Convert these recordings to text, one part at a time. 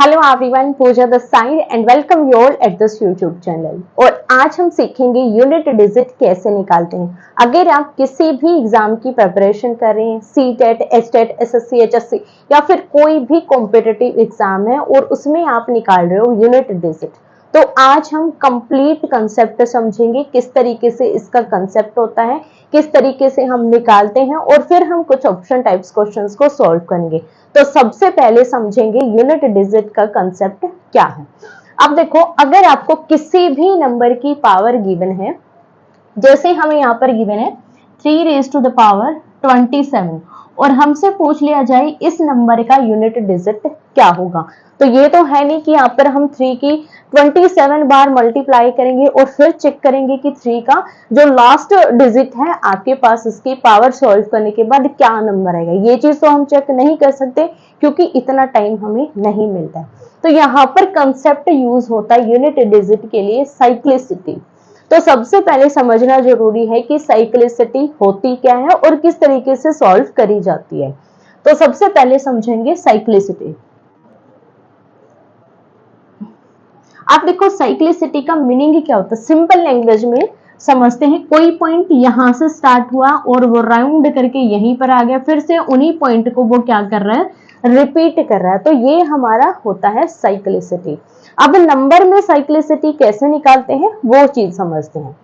Hello everyone, Pooja the side and welcome you all at this YouTube channel. और आज हम सीखेंगे यूनिट डिजिट कैसे निकालते हैं। अगर आप किसी भी एग्जाम की प्रिपरेशन कर रहे हैं, C TET, H TET, SSC, HSC या फिर कोई भी कॉम्पिटिटिव एग्जाम है और उसमें आप निकाल रहे हो यूनिट डिजिट, तो आज हम कंप्लीट कंसेप्ट समझेंगे, किस तरीके से इसका कंसेप्ट होता है, किस तरीके से हम निकालते हैं और फिर हम कुछ ऑप्शन टाइप्स क्वेश्चंस को सॉल्व करेंगे। तो सबसे पहले समझेंगे यूनिट डिजिट का कंसेप्ट क्या है। अब देखो, अगर आपको किसी भी नंबर की पावर गिवन है, जैसे हमें यहाँ पर गिवन है 3 रेज टू द पावर 27 और हमसे पूछ लिया जाए इस नंबर का यूनिट डिजिट क्या होगा, तो ये तो है नहीं कि यहाँ पर हम 3 की 27 बार मल्टीप्लाई करेंगे और फिर चेक करेंगे कि 3 का जो लास्ट डिजिट है आपके पास इसकी पावर सॉल्व करने के बाद क्या नंबर आएगा। ये चीज तो हम चेक नहीं कर सकते क्योंकि इतना टाइम हमें नहीं मिलता है। तो यहाँ पर कंसेप्ट यूज होता है यूनिट डिजिट के लिए साइक्लिसिटी। तो सबसे पहले समझना जरूरी है कि साइक्लिसिटी होती क्या है और किस तरीके से सॉल्व करी जाती है। तो सबसे पहले समझेंगे साइक्लिसिटी। आप देखो, साइक्लिसिटी का मीनिंग क्या होता है, सिंपल लैंग्वेज में समझते हैं। कोई पॉइंट यहां से स्टार्ट हुआ और वो राउंड करके यहीं पर आ गया, फिर से उन्हीं पॉइंट को वो क्या कर रहा है, रिपीट कर रहा है, तो ये हमारा होता है साइक्लिसिटी। अब नंबर में साइक्लिसिटी कैसे निकालते हैं वो चीज समझते हैं।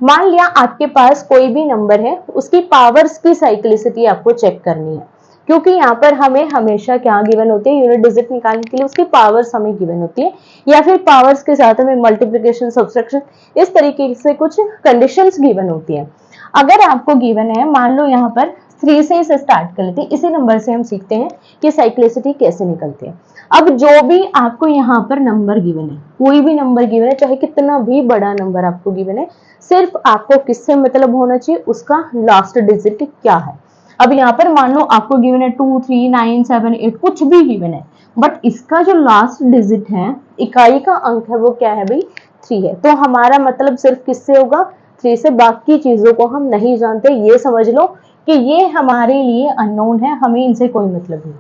मान लिया आपके पास कोई भी नंबर है, उसकी पावर्स की साइक्लिसिटी आपको चेक करनी है, क्योंकि यहाँ पर हमें हमेशा क्या गिवन होती है, यूनिट डिजिट निकालने के लिए उसकी पावर्स हमें गिवन होती है, या फिर पावर्स के साथ हमें मल्टीप्लिकेशन, सब्सट्रैक्शन, इस तरीके से कुछ कंडीशंस गिवन होती है। अगर आपको गिवन है, मान लो यहाँ पर 3 से इसे स्टार्ट कर लेते हैं, इसी नंबर से हम सीखते हैं कि साइक्लिसिटी कैसे निकलती है। अब जो भी आपको यहाँ पर नंबर गिवन है, कोई भी नंबर गिवन है, चाहे कितना भी बड़ा नंबर आपको गिवन है, सिर्फ आपको किससे मतलब होना चाहिए, उसका लास्ट डिजिट क्या है। अब यहाँ पर मान लो आपको गिवन है 2, 3, 9, 7, 8, कुछ भी गिवन है, बट इसका जो लास्ट डिजिट है, इकाई का अंक है, वो क्या है भाई, 3 है। तो हमारा मतलब सिर्फ किससे होगा, 3 से। बाकी चीजों को हम नहीं जानते, ये समझ लो कि ये हमारे लिए अननोन है, हमें इनसे कोई मतलब नहीं,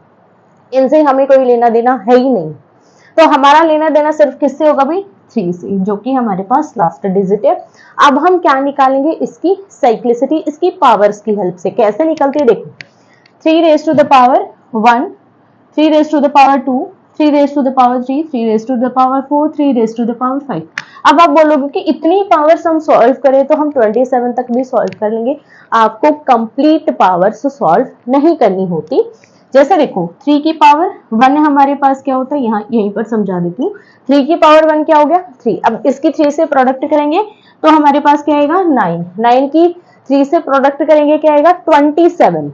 इनसे हमें कोई लेना देना है ही नहीं। तो हमारा लेना देना सिर्फ किससे होगा भाई, 3 से, जो कि हमारे पास लास्ट डिजिट है। अब हम क्या निकालेंगे, इसकी साइक्लिसिटी, इसकी पावर्स की हेल्प से। कैसे निकलती है देखो, 3 raise to the power 1, 3 raise to the power 2, 3 raise to the power 3, 3 raise to the power 4, 3 raise to the power 5। अब आप बोलोगे कि इतनी पावर्स हम सॉल्व करें तो हम 27 तक भी सॉल्व कर लेंगे। आपको कंप्लीट पावर्स सॉल्व नहीं करनी होती। जैसे देखो, 3 की पावर 1 हमारे पास क्या होता है, यहाँ यहीं पर समझा देती हूँ। 3 की पावर 1 क्या हो गया, 3। अब इसकी 3 से प्रोडक्ट करेंगे तो हमारे पास क्या आएगा, 9। 9 की 3 से प्रोडक्ट करेंगे क्या आएगा, 27।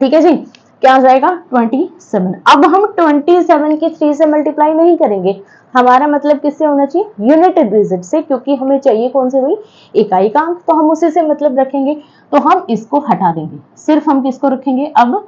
ठीक है जी, क्या आ जाएगा, 27। अब हम 27 की 3 से मल्टीप्लाई नहीं करेंगे, हमारा मतलब किससे होना चाहिए, यूनिट डिजिट से, क्योंकि हमें चाहिए कौन से भाई, इकाई का अंक, तो हम उसी से मतलब रखेंगे। तो हम इसको हटा देंगे, सिर्फ हम किसको रखेंगे, अब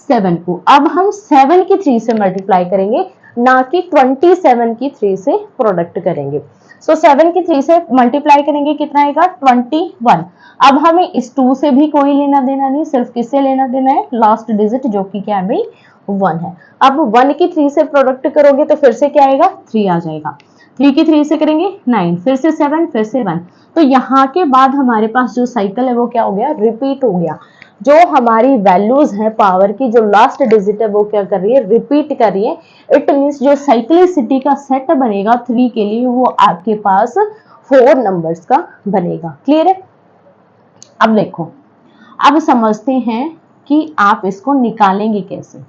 7 को। अब हम 7 की 3 से मल्टीप्लाई करेंगे, ना कि 27 की 3 से प्रोडक्ट करेंगे। सो 7 की 3 से मल्टीप्लाई करेंगे, कितना आएगा, 21। अब हमें इस 2 से भी कोई लेना देना नहीं, सिर्फ किससे लेना देना है, लास्ट डिजिट, जो कि क्या है भाई, 1 है। अब 1 की 3 से प्रोडक्ट करोगे तो फिर से क्या आएगा, 3 आ जाएगा। 3 की 3 से करेंगे 9, फिर से 7, फिर से 1। तो यहाँ के बाद हमारे पास जो साइकिल है वो क्या हो गया, रिपीट हो गया। जो हमारी वैल्यूज है पावर की, जो लास्ट डिजिट है वो क्या कर रही है, रिपीट कर रही है। इट मींस जो साइक्लिसिटी का सेट बनेगा 3 के लिए, वो आपके पास 4 नंबर्स का बनेगा। क्लियर है। अब देखो, अब समझते हैं कि आप इसको निकालेंगे कैसे।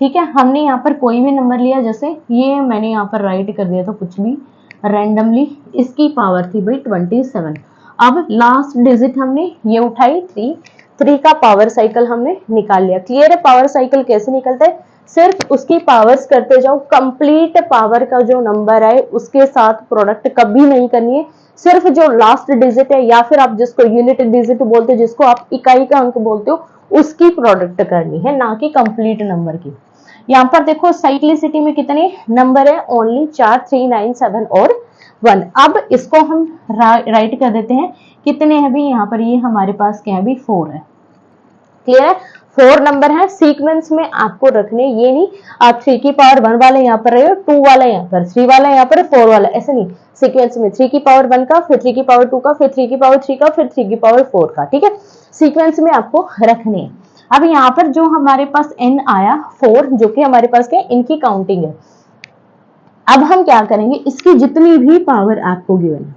ठीक है, हमने यहाँ पर कोई भी नंबर लिया, जैसे ये मैंने यहाँ पर राइट कर दिया था कुछ भी रैंडमली, इसकी पावर थी भाई 27। अब लास्ट डिजिट हमने ये उठाई 3 का पावर साइकिल हमने निकाल लिया। क्लियर है, पावर साइकिल कैसे निकलता है, सिर्फ उसकी पावर्स करते जाओ, कंप्लीट पावर का जो नंबर है उसके साथ प्रोडक्ट कभी नहीं करनी है, सिर्फ जो लास्ट डिजिट है, या फिर आप जिसको यूनिट डिजिट बोलते हो, जिसको आप इकाई का अंक बोलते हो, उसकी प्रोडक्ट करनी है, ना कि कंप्लीट नंबर की। यहाँ पर देखो, साइक्लिसिटी में कितने नंबर है, ओनली 4, 3, 9, 7 और 1। अब इसको हम राइट कर देते हैं, कितने हैं भी यहाँ पर, ये हमारे पास क्या है भी, 4 है। क्लियर है, 4 नंबर है, सीक्वेंस में आपको रखने, ये नहीं आप 3 की पावर 1 वाले यहाँ पर रहे हो, 2 वाला यहाँ पर, 3 वाला यहाँ पर, 4 वाला, ऐसे नहीं, सीक्वेंस में 3 की पावर 1 का, फिर 3 की पावर 2 का, फिर 3 की पावर 3 का, फिर 3 की पावर 4 का, ठीक है, सीक्वेंस में आपको रखने हैं। अब यहाँ पर जो हमारे पास n आया 4, जो कि हमारे पास क्या, इनकी काउंटिंग है। अब हम क्या करेंगे, इसकी जितनी भी पावर आपको गिवन है,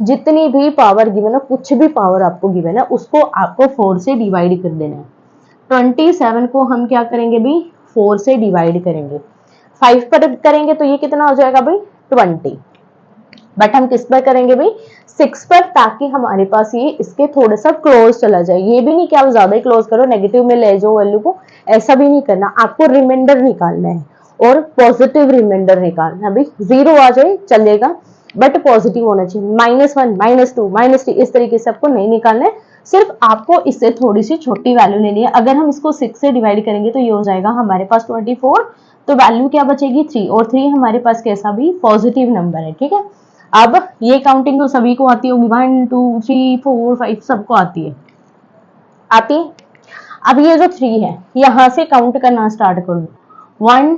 जितनी भी पावर गिवन है, कुछ भी पावर आपको गिवन है, उसको आपको 4 से डिवाइड कर देना है। 27 को हम क्या करेंगे भाई, 4 से डिवाइड करेंगे, 5 पर करेंगे तो ये कितना हो जाएगा भाई 20, बट हम किस पर करेंगे भाई 6 पर, ताकि हमारे पास ये इसके थोड़ा सा क्लोज चला जाए। ये भी नहीं कि आप ज्यादा ही क्लोज करो, नेगेटिव में ले जाओ वैल्यू को, ऐसा भी नहीं करना, आपको रिमाइंडर निकालना है और पॉजिटिव रिमाइंडर निकालना है। भाई 0 आ जाए चलेगा, बट पॉजिटिव होना चाहिए, -1 -2 -3, इस तरीके से आपको नहीं निकालना है, सिर्फ आपको इससे थोड़ी सी छोटी वैल्यू लेनी है। अगर हम इसको 6 से डिवाइड करेंगे तो ये हो जाएगा हमारे पास 24, तो वैल्यू क्या बचेगी 3, और 3 हमारे पास कैसा भी पॉजिटिव नंबर है, ठीक है। अब ये काउंटिंग तो सभी को आती होगी, 1 2 3 4 5 सबको आती है, आती है। अब ये जो 3 है, यहां से काउंट करना स्टार्ट कर दो, 1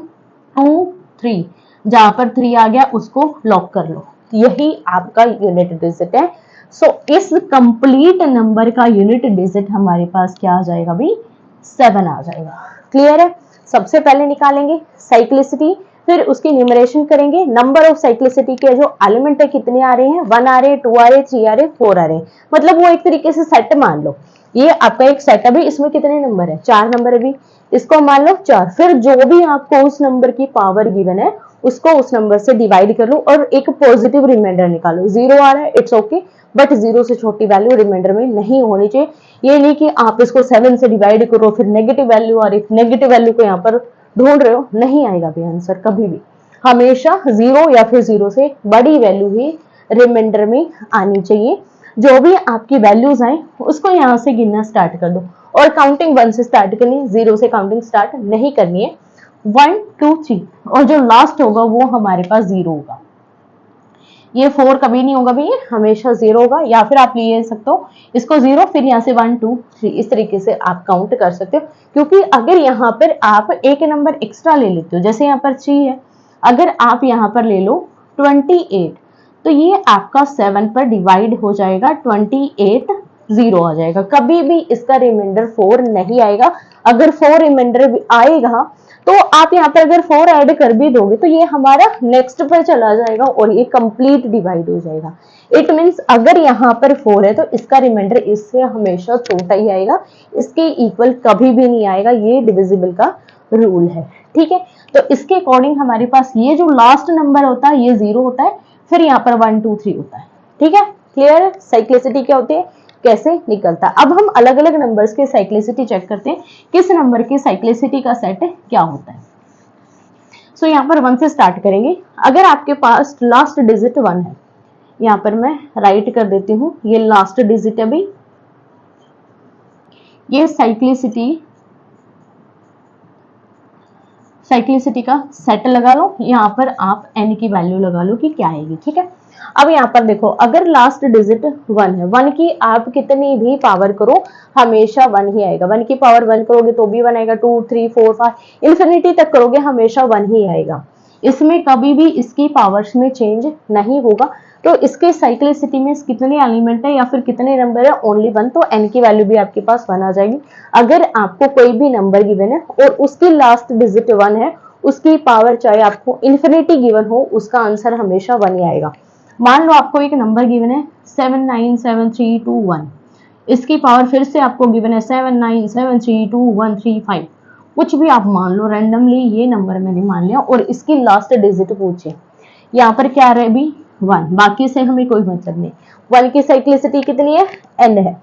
2 3, जहां पर 3 आ गया उसको लॉक कर लो, यही आपका यूनिट डिजिट है। सो इस कंप्लीट नंबर का यूनिट डिजिट हमारे पास क्या आ जाएगा भाई 7 आ जाएगा। क्लियर है। सबसे पहले निकालेंगे साइक्लिसिटी, फिर उसकी न्यूमरेशन करेंगे, नंबर ऑफ साइक्लिसिटी के जो एलिमेंट है कितने आ रहे हैं, 1 आ रहे हैं, 2 आ रहे हैं, 3 आ रहे हैं, 4 आ रहे हैं, मतलब वो एक तरीके से सेट मान लो, ये आपका एक सेट है। इसमें कितने नंबर है, 4 नंबर है भी, इसको मान लो 4, फिर जो भी आपको उस नंबर की पावर गिवन है उसको उस नंबर से डिवाइड कर लो और एक पॉजिटिव रिमाइंडर निकालो। 0 आ रहा है इट्स ओके, बट 0 से छोटी वैल्यू रिमाइंडर में नहीं होनी चाहिए। ये नहीं कि आप इसको 7 से डिवाइड करो फिर नेगेटिव वैल्यू आ रही, नेगेटिव वैल्यू को यहाँ पर ढूंढ रहे हो, नहीं आएगा भी आंसर कभी भी, हमेशा 0 या फिर 0 से बड़ी वैल्यू ही रिमाइंडर में आनी चाहिए। जो भी आपकी वैल्यूज आए उसको यहाँ से गिनना स्टार्ट कर दो, और काउंटिंग 1 से स्टार्ट करनी है, 0 से काउंटिंग स्टार्ट नहीं करनी है। 1 2 3, और जो लास्ट होगा वो हमारे पास 0 होगा, ये 4 कभी नहीं होगा भैया, हमेशा 0 होगा। या फिर आप ले सकते हो इसको 0, फिर यहाँ से 1 2 3, इस तरीके से आप काउंट कर सकते हो। क्योंकि अगर यहाँ पर आप एक नंबर एक्स्ट्रा ले लेते हो, जैसे यहाँ पर 3 है, अगर आप यहाँ पर ले लो 28, तो ये आपका 7 पर डिवाइड हो जाएगा, 28 0 आ जाएगा, कभी भी इसका रिमाइंडर 4 नहीं आएगा। अगर 4 रिमाइंडर आएगा तो आप यहाँ पर अगर 4 ऐड कर भी दोगे तो ये हमारा नेक्स्ट पर चला जाएगा और ये कंप्लीट डिवाइड हो जाएगा। इट मींस अगर यहाँ पर 4 है तो इसका रिमाइंडर इससे हमेशा छोटा ही आएगा, इसके इक्वल कभी भी नहीं आएगा, ये डिविजिबल का रूल है, ठीक है। तो इसके अकॉर्डिंग हमारे पास ये जो लास्ट नंबर होता है ये 0 होता है, फिर यहाँ पर 1 2 3 होता है, ठीक है। क्लियर है साइक्लिसिटी क्या होती है, कैसे निकलता है। अब हम अलग अलग नंबर्स के साइक्लिसिटी चेक करते हैं, किस नंबर की साइक्लिसिटी का सेट क्या होता है। सो यहाँ पर 1 से स्टार्ट करेंगे। अगर आपके पास लास्ट डिजिट 1 है, यहाँ पर मैं राइट कर देती हूँ, ये लास्ट डिजिट है भाई, ये साइक्लिसिटी का सेट लगा लो, यहाँ पर आप n की वैल्यू लगा लो कि क्या आएगी, ठीक है। अब यहाँ पर देखो, अगर लास्ट डिजिट 1 है, 1 की आप कितनी भी पावर करो हमेशा 1 ही आएगा, 1 की पावर 1 करोगे तो भी 1 आएगा, 2 3 4 5 इंफिनिटी तक करोगे हमेशा 1 ही आएगा, इसमें कभी भी इसकी पावर्स में चेंज नहीं होगा। तो इसके साइक्लिसिटी में कितने एलिमेंट है या फिर कितने नंबर है, ओनली 1, तो n की वैल्यू भी आपके पास 1 आ जाएगी। अगर आपको कोई भी नंबर गिवन है और उसकी लास्ट डिजिट 1 है, उसकी पावर चाहे आपको इन्फिनिटी गिवन हो, उसका आंसर हमेशा 1 ही आएगा। मान लो आपको एक नंबर गिवन है 797321, इसकी पावर फिर से आपको गिवन है 79732135, कुछ भी आप मान लो रैंडमली, ये नंबर मैंने मान लिया, और इसकी लास्ट डिजिट पूछे, यहाँ पर क्या रहे भी 1, बाकी से हमें कोई मतलब नहीं। 1 की साइक्लिसिटी कितनी है, n है,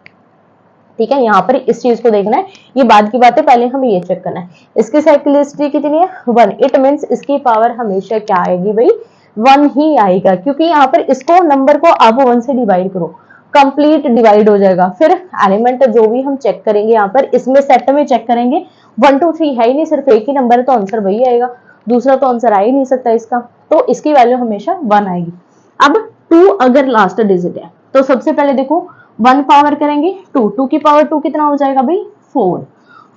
ठीक है। यहाँ पर इस चीज को देखना है, ये बाद की बात है, पहले हमें ये चेक करना है। इसकी साइक्लिसिटी कितनी है 1, इट मींस इसकी पावर हमेशा क्या आएगी भाई 1 ही आएगा, क्योंकि यहाँ पर इसको नंबर को आप 1 से डिवाइड करो, कंप्लीट डिवाइड हो जाएगा। फिर एलिमेंट जो भी हम चेक करेंगे यहाँ पर, इसमें सेट में चेक करेंगे, 1 2 3 है ही नहीं, सिर्फ एक ही नंबर है, तो आंसर वही आएगा, दूसरा तो आंसर आ ही नहीं सकता इसका, तो इसकी वैल्यू हमेशा 1 आएगी। अब 2 अगर लास्ट डिजिट है तो सबसे पहले देखो 1 पावर करेंगे 2, 2 की पावर 2 कितना हो जाएगा भाई 4,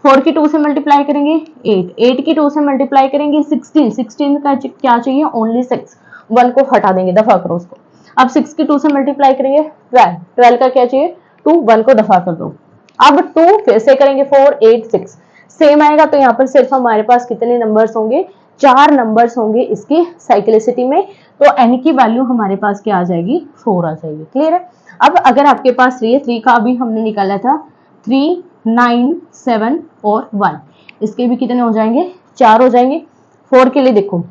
4 की 2 से मल्टीप्लाई करेंगे 8, 8 की 2 से मल्टीप्लाई करेंगे 16, 16 का क्या चाहिए ओनली 6, 1 को हटा देंगे, दफा करो उसको। अब 6 की 2 से मल्टीप्लाई करेंगे 12, 12 का क्या चाहिए 2, 1 को दफा कर दो। अब 2 फिर से करेंगे 4, 8, 6 सेम आएगा। तो यहाँ पर सिर्फ हमारे पास कितने नंबर्स होंगे, 4 नंबर्स होंगे इसकी साइक्लिसिटी में। तो n की वैल्यू हमारे पास क्या आ जाएगी 4 आ जाएगी। क्लियर है। अब अगर आपके पास 3 है, 3 का अभी हमने निकाला था 3, 9, 7 और 1, इसके भी कितने हो जाएंगे 4 हो जाएंगे। 4 के लिए देखो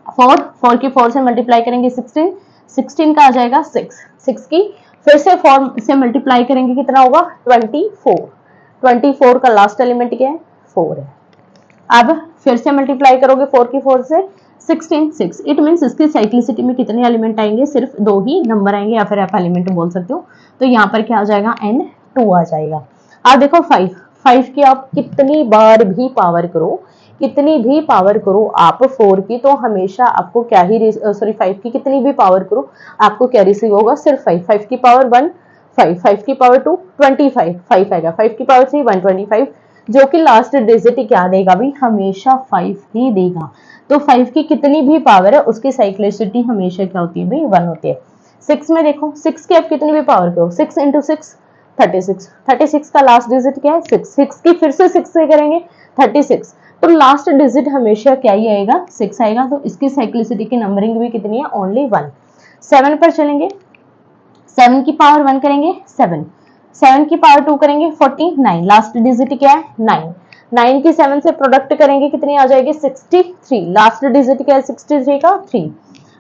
4 की 4 से मल्टीप्लाई करेंगे 16, 16 का आ जाएगा 6, 6 की फिर से 4 से मल्टीप्लाई करेंगे कितना होगा 24, 24 का लास्ट एलिमेंट क्या है 4 है। अब फिर से मल्टीप्लाई करोगे 4 की 4 से 16, 6, इट मीन्स इसकी साइक्लिसिटी में कितने एलिमेंट आएंगे, सिर्फ 2 ही नंबर आएंगे, या फिर आप एलिमेंट बोल सकते हो। तो यहाँ पर क्या आ जाएगा n2 आ जाएगा। अब देखो 5, 5 की आप कितनी बार भी पावर करो, कितनी भी पावर करो आप 4 की, तो हमेशा आपको क्या ही सॉरी 5 की कितनी भी पावर करो आपको क्या रिसीव होगा, सिर्फ 5, 5 की पावर 1 5, 5 की पावर 2 25, 5 आएगा, 5 की पावर 3 125, जो कि लास्ट डिजिट क्या देगा भी, हमेशा 5 ही देगा। तो 5 की कितनी भी पावर है उसकी साइक्लिसिटी हमेशा क्या होती है भाई 1 होती है। 6 में देखो 6 की आप कितनी भी पावर करो, 6 इंटू 6 36, 36 का लास्ट डिजिट क्या है 6, 6 की फिर से 6 से करेंगे 36, तो लास्ट डिजिट हमेशा क्या ही आएगा 6 आएगा। तो इसकी साइक्लिसिटी की नंबरिंग भी कितनी है ओनली 1। 7 पर चलेंगे, 7 की पावर 1 करेंगे 7, 7 की पावर 2 करेंगे 49, लास्ट डिजिट क्या है 9, 9 की 7 से प्रोडक्ट करेंगे कितनी आ जाएगी 63, लास्ट डिजिट क्या है 63 का 3।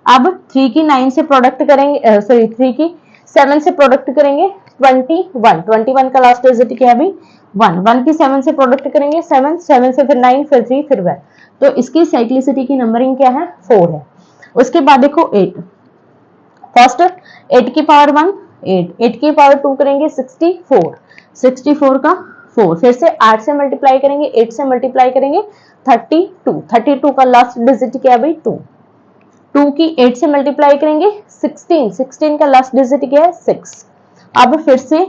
अब 3 की 9 से प्रोडक्ट करेंगे सॉरी 3 की 7 से प्रोडक्ट करेंगे 21, 21 का लास्ट डिजिट क्या है अभी 1, 1 की 7 से प्रोडक्ट करेंगे 7, 7 से फिर 9 फिर 3 फिर 1, तो इसकी साइक्लिसिटी की नंबरिंग क्या है 4 है। उसके बाद देखो 8, फर्स्ट 8 की पावर 1 8, 8 की पावर 2 करेंगे 64, 64 का 4, फिर से 8 से मल्टीप्लाई करेंगे 8 से मल्टीप्लाई करेंगे 32, 32 का लास्ट डिजिट क्या है भाई 2, 2 की 8 से मल्टीप्लाई करेंगे 16, 16 का लास्ट डिजिट क्या है 6। अब फिर से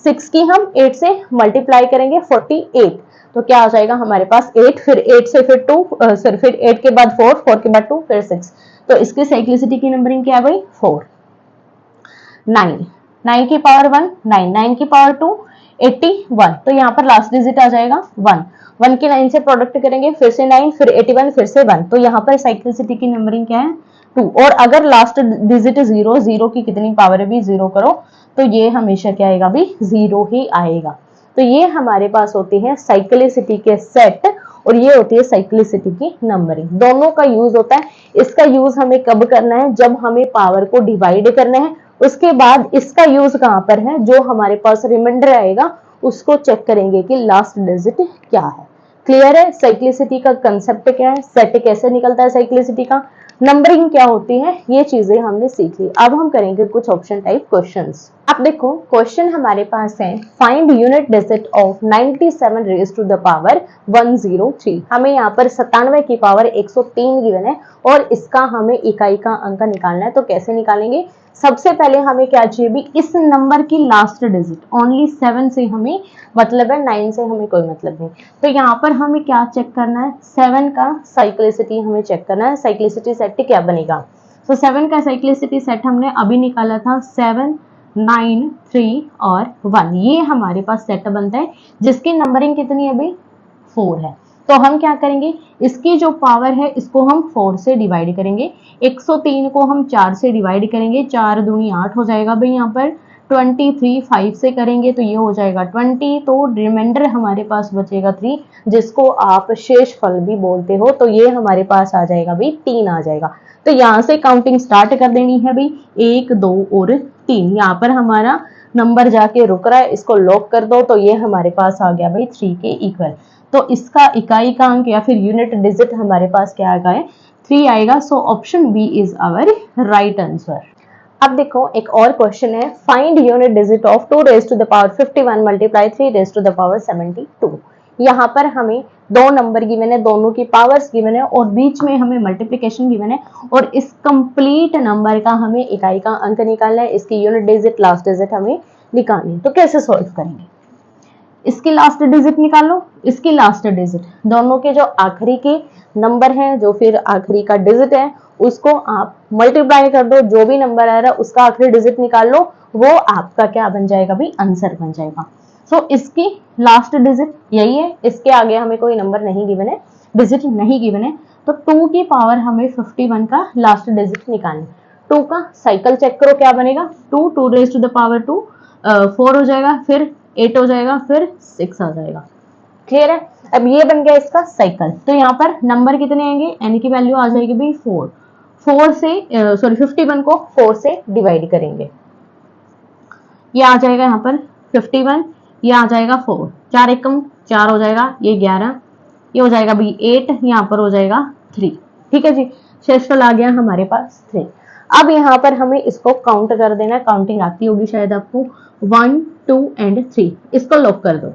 6 की हम 8 से मल्टीप्लाई करेंगे 48, तो क्या आ जाएगा हमारे पास 8, फिर 8 से फिर 2 सॉरी फिर 8 के बाद 4, 4 के बाद 2 फिर 6, तो इसकी साइक्लिसिटी की नंबरिंग क्या है भाई 4। 9, 9 की पावर 1 9, 9 की पावर 2 81, तो यहाँ पर लास्ट डिजिट आ जाएगा 1, 1 की 9 से प्रोडक्ट करेंगे फिर से 9 फिर 81 फिर से 1, तो यहाँ पर साइक्लिसिटी की नंबरिंग क्या है 2। और अगर लास्ट डिजिट 0, 0 की कितनी पावर है भी 0 करो तो ये हमेशा क्या आएगा भी 0 ही आएगा। तो ये हमारे पास होती है साइक्लिसिटी के सेट और ये होती है साइक्लिसिटी की नंबरिंग, दोनों का यूज होता है। इसका यूज हमें कब करना है, जब हमें पावर को डिवाइड करना है। उसके बाद इसका यूज कहां पर है, जो हमारे पास रिमाइंडर आएगा उसको चेक करेंगे कि लास्ट डिजिट क्या है। क्लियर है। साइक्लिसिटी का कंसेप्ट क्या है, सेट कैसे निकलता है साइक्लिसिटी का, नंबरिंग क्या होती है, ये चीजें हमने सीख ली। अब हम करेंगे कुछ ऑप्शन टाइप क्वेश्चंस। अब देखो क्वेश्चन हमारे पास है, find unit digit of 97 raise to the power 103। हमें यहाँ पर 97 की पावर 103 गिवन है और इसका हमें इकाई का अंक निकालना है। तो कैसे निकालेंगे, सबसे पहले हमें क्या चाहिए भी, इस नंबर की लास्ट डिजिट, ओनली 7 से हमें मतलब है, 9 से हमें कोई मतलब नहीं। तो यहाँ पर हमें क्या चेक करना है, 7 का साइक्लिसिटी हमें चेक करना है। साइक्लिसिटी सेट क्या बनेगा, तो 7 का साइक्लिसिटी सेट हमने अभी निकाला था 7, 9, 3 और 1, ये हमारे पास सेट बनता है जिसकी नंबरिंग कितनी है अभी 4 है। तो हम क्या करेंगे, इसकी जो पावर है इसको हम 4 से डिवाइड करेंगे, 103 को हम 4 से डिवाइड करेंगे, 4 दूनी 8 हो जाएगा भाई। यहाँ पर 23 5 से करेंगे तो ये हो जाएगा 20, तो रिमाइंडर हमारे पास बचेगा 3, जिसको आप शेष फल भी बोलते हो। तो ये हमारे पास आ जाएगा भाई 3 आ जाएगा। तो यहाँ से काउंटिंग स्टार्ट कर देनी है भाई, 1 2 और 3, यहाँ पर हमारा नंबर जाके रुक रहा है, इसको लॉक कर दो। तो ये हमारे पास आ गया भाई 3 के इक्वल। तो इसका इकाई का अंक या फिर यूनिट डिजिट हमारे पास क्या आ गया 3 आएगा। So option B is our right answer. अब देखो एक और क्वेश्चन है, find unit digit of 2 raise to the power 51 multiply 3 raise to the power 72। यहाँ पर हमें दो नंबर गिवन है, दोनों की पावर्स गिवन है और बीच में हमें मल्टीप्लिकेशन गिवन है और इस कंप्लीट नंबर का हमें इकाई का अंक निकालना है, इसकी यूनिट डिजिट लास्ट डिजिट हमें निकालनी है। तो कैसे सॉल्व करेंगे, इसकी लास्ट डिजिट निकालो, इसकी लास्ट डिजिट, दोनों के जो आखिरी के नंबर हैं, जो फिर आखिरी का डिजिट है, उसको आप मल्टीप्लाई कर दो, जो भी नंबर आ रहा है उसका आखिरी डिजिट निकाल लो, वो आपका क्या बन जाएगा भी, आंसर बन जाएगा। सो इसकी लास्ट डिजिट यही है, इसके आगे हमें कोई नंबर नहीं गिवन है, डिजिट नहीं गिवन है, तो 2 की पावर हमें 51 का लास्ट डिजिट निकालना। 2 का साइकिल चेक करो क्या बनेगा, 2 रेज टू द पावर 2 4 हो जाएगा, फिर 8 हो जाएगा, फिर 6 आ जाएगा। क्लियर है? अब ये बन गया इसका साइकिल। तो यहाँ पर नंबर कितने आएंगे, n की वैल्यू आ जाएगी भाई 4 से 51 को 4 से डिवाइड करेंगे, ये आ जाएगा यहाँ पर 51, ये आ जाएगा 4, 4 एकम 4 हो जाएगा, ये 11, ये हो जाएगा भी 8, यहाँ पर हो जाएगा 3। ठीक है जी, शेषफल आ गया हमारे पास 3। अब यहाँ पर हमें इसको काउंट कर देना, काउंटिंग आती होगी शायद आपको, 1 2 एंड 3, इसको लॉक कर दो।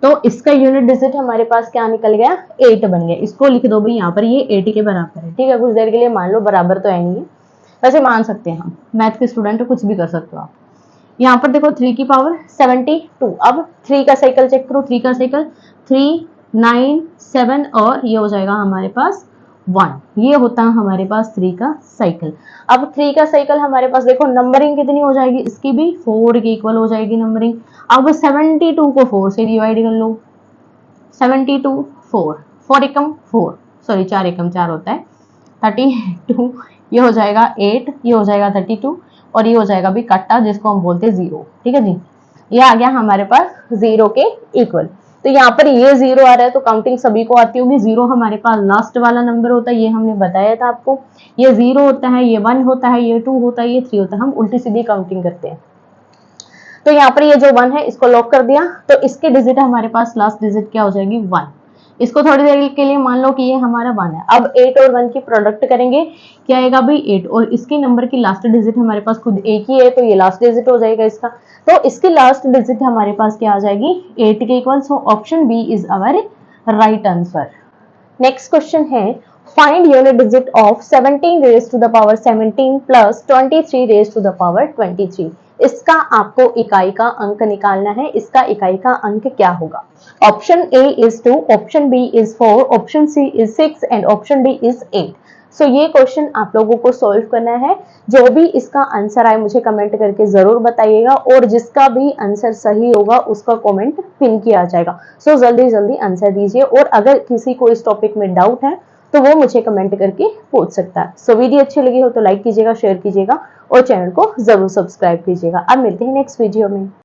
तो इसका यूनिट डिजिट हमारे पास क्या निकल गया, 8 बन गया। इसको लिख दो भाई यहाँ पर, ये 8 के बराबर है। ठीक है, कुछ देर के लिए मान लो, बराबर तो है नहीं है, वैसे मान सकते हैं हम, मैथ के स्टूडेंट कुछ भी कर सकते हो आप। यहाँ पर देखो 3 की पावर 72। अब 3 का साइकिल चेक करो, 3 का साइकिल 3 9 7 और ये हो जाएगा हमारे पास 1, ये होता है हमारे पास 3 का साइकिल। अब 3 का साइकिल हमारे पास देखो नंबरिंग कितनी हो जाएगी, इसकी भी 4 के इक्वल हो जाएगी नंबरिंग। अब 72 को 4 से डिवाइड कर लो, 72 4 एकम 4, सॉरी 4 एकम 4 होता है, 32, ये हो जाएगा 8, ये हो जाएगा 32 और ये हो जाएगा भी कट्टा, जिसको हम बोलते हैं 0। ठीक है जी, ये आ गया हमारे पास 0 के इक्वल। तो यहाँ पर ये 0 आ रहा है, तो काउंटिंग सभी को आती होगी। 0 हमारे पास लास्ट वाला नंबर होता है, ये हमने बताया था आपको। ये 0 होता है, ये 1 होता है, ये 2 होता है, ये 3 होता है। हम उल्टी सीधी काउंटिंग करते हैं। तो यहाँ पर ये जो 1 है इसको लॉक कर दिया, तो इसके डिजिट हमारे पास लास्ट डिजिट क्या हो जाएगी, 1। इसको थोड़ी देर के लिए मान लो कि ये हमारा 1 है। अब 8 और 1 की प्रोडक्ट करेंगे, क्या आएगा भाई 8, और इसके नंबर की लास्ट डिजिट हमारे पास खुद एक ही है, तो ये लास्ट डिजिट हो जाएगा इसका। तो इसकी लास्ट डिजिट हमारे पास क्या आ जाएगी, 8 के equal. So option B is our right answer. Next question है, find unit digit of 17 raise to the power 17 plus 23 raise to the power 23। इसका आपको इकाई का अंक निकालना है। इसका इकाई का अंक क्या होगा? Option A is 2, option B is 4, option C is 6 and option D is 8। सो ये क्वेश्चन आप लोगों को सॉल्व करना है। जो भी इसका आंसर आए मुझे कमेंट करके जरूर बताइएगा, और जिसका भी आंसर सही होगा उसका कमेंट पिन किया जाएगा। सो जल्दी जल्दी आंसर दीजिए, और अगर किसी को इस टॉपिक में डाउट है तो वो मुझे कमेंट करके पूछ सकता है। सो वीडियो अच्छी लगी हो तो लाइक कीजिएगा, शेयर कीजिएगा और चैनल को जरूर सब्सक्राइब कीजिएगा। अब मिलते हैं नेक्स्ट वीडियो में।